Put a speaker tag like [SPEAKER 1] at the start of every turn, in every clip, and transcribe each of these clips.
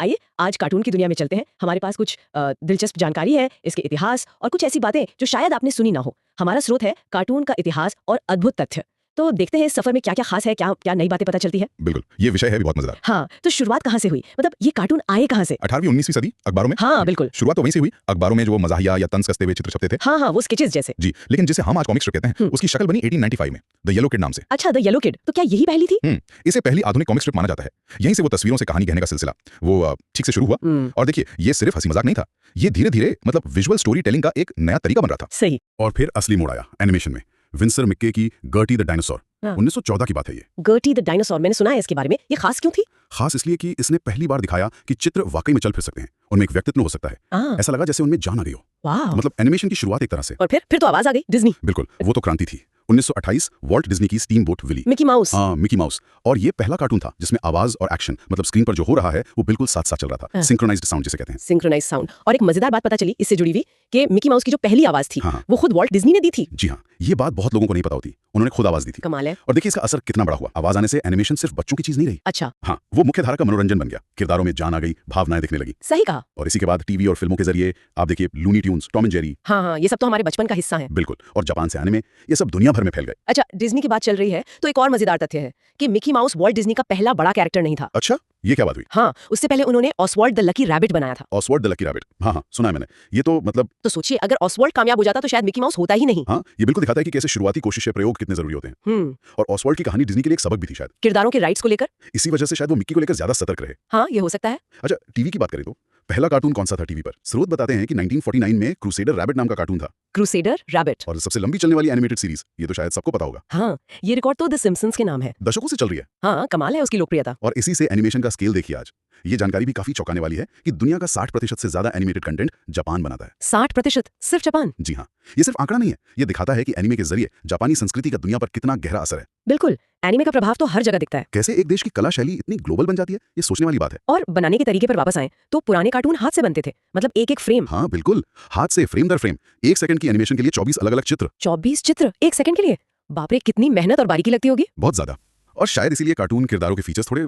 [SPEAKER 1] आइए आज कार्टून की दुनिया में चलते हैं। हमारे पास कुछ दिलचस्प जानकारी है, इसके इतिहास और कुछ ऐसी बातें जो शायद आपने सुनी ना हो। हमारा स्रोत है कार्टून का इतिहास और अद्भुत तथ्य। तो देखते हैं इस सफर में क्या क्या खास है, क्या क्या नई बातें पता चलती है।
[SPEAKER 2] बिल्कुल, ये विषय है भी बहुत मजेदार।
[SPEAKER 1] हाँ, तो शुरुआत कहाँ से हुई, मतलब ये कार्टून आए कहाँ से?
[SPEAKER 2] 18वीं 19वीं सदी अखबारों में।
[SPEAKER 1] हाँ बिल्कुल।
[SPEAKER 2] शुरुआत तो वहीं से हुई, अखबारों में जो मजाहिया या तंज कसते हुए चित्र छपते थे।
[SPEAKER 1] हाँ, वो स्केचेस जैसे।
[SPEAKER 2] जी, लेकिन जिसे हम आज कॉमिक स्ट्रिप कहते हैं उसकी शक्ल बनी 1895 में द येलो किड नाम से।
[SPEAKER 1] अच्छा, द येलो किड, तो क्या यही पहली थी?
[SPEAKER 2] इसे पहली आधुनिक कॉमिक स्ट्रिप माना जाता है। यहीं से वो तस्वीरों से कहानी कहने का सिलसिला वो ठीक से शुरू हुआ। और देखिए, ये सिर्फ हंसी मजाक नहीं था, ये धीरे धीरे मतलब विजुअल स्टोरी टेलिंग का एक नया तरीका बन रहा था।
[SPEAKER 1] सही।
[SPEAKER 2] और फिर असली मोड़ आया एनिमेशन में, विंसर मिक्के की गर्टी द डायनासोर। 1914 की बात है ये।
[SPEAKER 1] गर्टी द डायनासोर, मैंने सुना है इसके बारे में। ये खास क्यों थी?
[SPEAKER 2] खास इसलिए कि इसने पहली बार दिखाया कि चित्र वाकई में चल फिर सकते हैं, उनमें एक व्यक्तित्व हो सकता है। ऐसा लगा जैसे उनमें जान आ गई हो।
[SPEAKER 1] वाह।
[SPEAKER 2] मतलब एनिमेशन की शुरुआत एक तरह से।
[SPEAKER 1] और फिर तो आवाज आ गई, डिज्नी।
[SPEAKER 2] बिल्कुल, वो तो क्रांति थी। 1928 वॉल्ट डिज्नी की steamboat Willie,
[SPEAKER 1] Mickey Mouse.
[SPEAKER 2] हाँ, मिकी माउस। और ये पहला कार्टून था जिसमें आवाज और एक्शन मतलब स्क्रीन पर जो हो रहा है वो बिल्कुल साथ साथ चल रहा था। सिंक्रोनाइज्ड साउंड जिसे कहते हैं।
[SPEAKER 1] Synchronised sound. और एक मजेदार बात पता चली इससे जुड़ी हुई कि मिकी माउस की जो पहली आवाज थी वो खुद वॉल्ट डिज्नी ने दी थी।
[SPEAKER 2] जी हाँ, ये बात बहुत लोगों को नहीं पता होती, उन्होंने खुद आवाज दी थी।
[SPEAKER 1] कमाल है।
[SPEAKER 2] और देखिए इसका असर कितना बड़ा हुआ। आवाज आने से एनिमेशन सिर्फ बच्चों की चीज नहीं रही।
[SPEAKER 1] अच्छा।
[SPEAKER 2] हाँ, वो मुख्य धारा का मनोरंजन बन गया, किरदारों में जान आ गई, भावनाएं दिखने लगी।
[SPEAKER 1] सही कहा।
[SPEAKER 2] और इसी के बाद टीवी और फिल्मों के जरिए आप देखिए Looney Tunes, Tom and Jerry.
[SPEAKER 1] हाँ, ये सब तो हमारे बचपन का हिस्सा है।
[SPEAKER 2] बिल्कुल, और जापान से आने में ये सब दुनिया भर में फैल गए।
[SPEAKER 1] अच्छा, डिज्नी की बात चल रही है तो एक और मजेदार तथ्य है कि मिकी माउस वॉल्ट डिज्नी का पहला बड़ा कैरेक्टर नहीं था।
[SPEAKER 2] अच्छा, ये क्या बात हुई?
[SPEAKER 1] हाँ, उससे पहले उन्होंने ऑसवाल्ड द लकी रैबिट बनाया था।
[SPEAKER 2] ऑसवर्ड द लकी रैबिट, हाँ, सुना है मैंने। ये तो मतलब
[SPEAKER 1] तो सोचिए, अगर ऑसवाल्ड कामयाब हो जाता तो शायद मिकी माउस होता ही नहीं।
[SPEAKER 2] हाँ, ये बिल्कुल दिखाता है कि कैसे शुरुआती कोशिशें, प्रयोग कितने जरूरी होते हैं। और ऑसवर्ड की कहानी डिज्नी के लिए एक सबक भी थी शायद।
[SPEAKER 1] किरदारों के राइट्स को लेकर।
[SPEAKER 2] इसी वजह से शायद वो मिक्की को लेकर ज्यादा सतर्क रहे।
[SPEAKER 1] हाँ, ये हो सकता है।
[SPEAKER 2] अच्छा, टीवी की बात करें तो पहला कार्टून कौन सा था टीवी पर? स्रोत बताते हैं कि 1949 में क्रूसेडर रैबिट नाम का कार्टून था।
[SPEAKER 1] Crusader rabbit.
[SPEAKER 2] और सबसे लंबी चलने वाली एनिमेटेड सीरीज, ये तो शायद सबको पता होगा।
[SPEAKER 1] हाँ, ये रिकॉर्ड तो द सिम्पसंस के नाम है।
[SPEAKER 2] दशकों से चल रही है।
[SPEAKER 1] हाँ, कमाल है उसकी लोकप्रियता।
[SPEAKER 2] और इसी से एनिमेशन का स्केल देखिए आज। ये जानकारी भी काफी चौंकाने वाली है कि दुनिया का 60% से ज्यादा एनिमेटेड कंटेंट जापान बनाता है।
[SPEAKER 1] 60% सिर्फ जापान?
[SPEAKER 2] जी हाँ, ये सिर्फ आंकड़ा नहीं है, ये दिखाता है कि एनिमे के जरिए जापानी संस्कृति का दुनिया पर कितना गहरा असर है।
[SPEAKER 1] बिल्कुल, एनिमे का प्रभाव तो हर जगह दिखता है।
[SPEAKER 2] कैसे एक देश की कला शैली इतनी ग्लोबल बन जाती है, ये सोचने वाली बात है।
[SPEAKER 1] और बनाने के तरीके पर वापस आए तो पुराने कार्टून हाथ से बनते थे, मतलब एक एक फ्रेम।
[SPEAKER 2] हाँ बिल्कुल, हाथ से, फ्रेम दर फ्रेम। 1 सेकंड की एनिमेशन के लिए 24 अलग अलग चित्र।
[SPEAKER 1] 24 चित्र 1 सेकंड के लिए? बाप रे, कितनी मेहनत और बारीकी लगती होगी।
[SPEAKER 2] बहुत ज्यादा। और शायद इसीलिए कार्टून किरदारों के फीचर्स थोड़े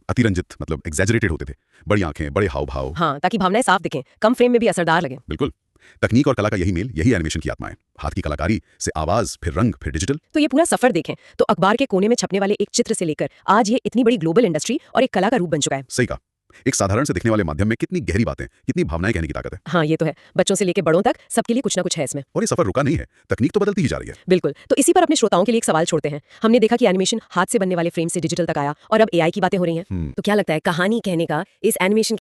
[SPEAKER 2] अतिरंजित मतलब एग्जैजरेटेड होते थे। बड़ी आंखें, बड़े हाव भाव।
[SPEAKER 1] हाँ, ताकि भावनाएं साफ दिखें, कम फ्रेम में भी असरदार लगे।
[SPEAKER 2] बिल्कुल, तकनीक और कला का यही मेल, यही एनिमेशन की आत्मा है। हाथ की कलाकारी से आवाज, फिर रंग, फिर डिजिटल।
[SPEAKER 1] तो ये पूरा सफर देखें तो अखबार के कोने में छपने वाले एक चित्र से लेकर आज ये इतनी बड़ी ग्लोबल इंडस्ट्री और एक कला का रूप बन चुका है।
[SPEAKER 2] सही कहा, एक साधारण से दिखने वाले माध्यम में कितनी गहरी बातें, कितनी भावनाएं कहने की ताकत है।
[SPEAKER 1] हाँ, ये तो है, बच्चों से लेकर बड़ों तक सबके लिए कुछ ना कुछ है इसमें।
[SPEAKER 2] और ये सफर रुका नहीं है, तकनीक तो बदलती ही जा रही है।
[SPEAKER 1] बिल्कुल, तो इसी पर अपने श्रोताओं के लिए एक सवाल छोड़ते हैं। हमने देखा कि एनिमेशन हाथ से बनने वाले फ्रेम से डिजिटल तक आया और अब एआई की बातें हो रही हैं। तो क्या लगता है, कहानी कहने का इस एनिमेशन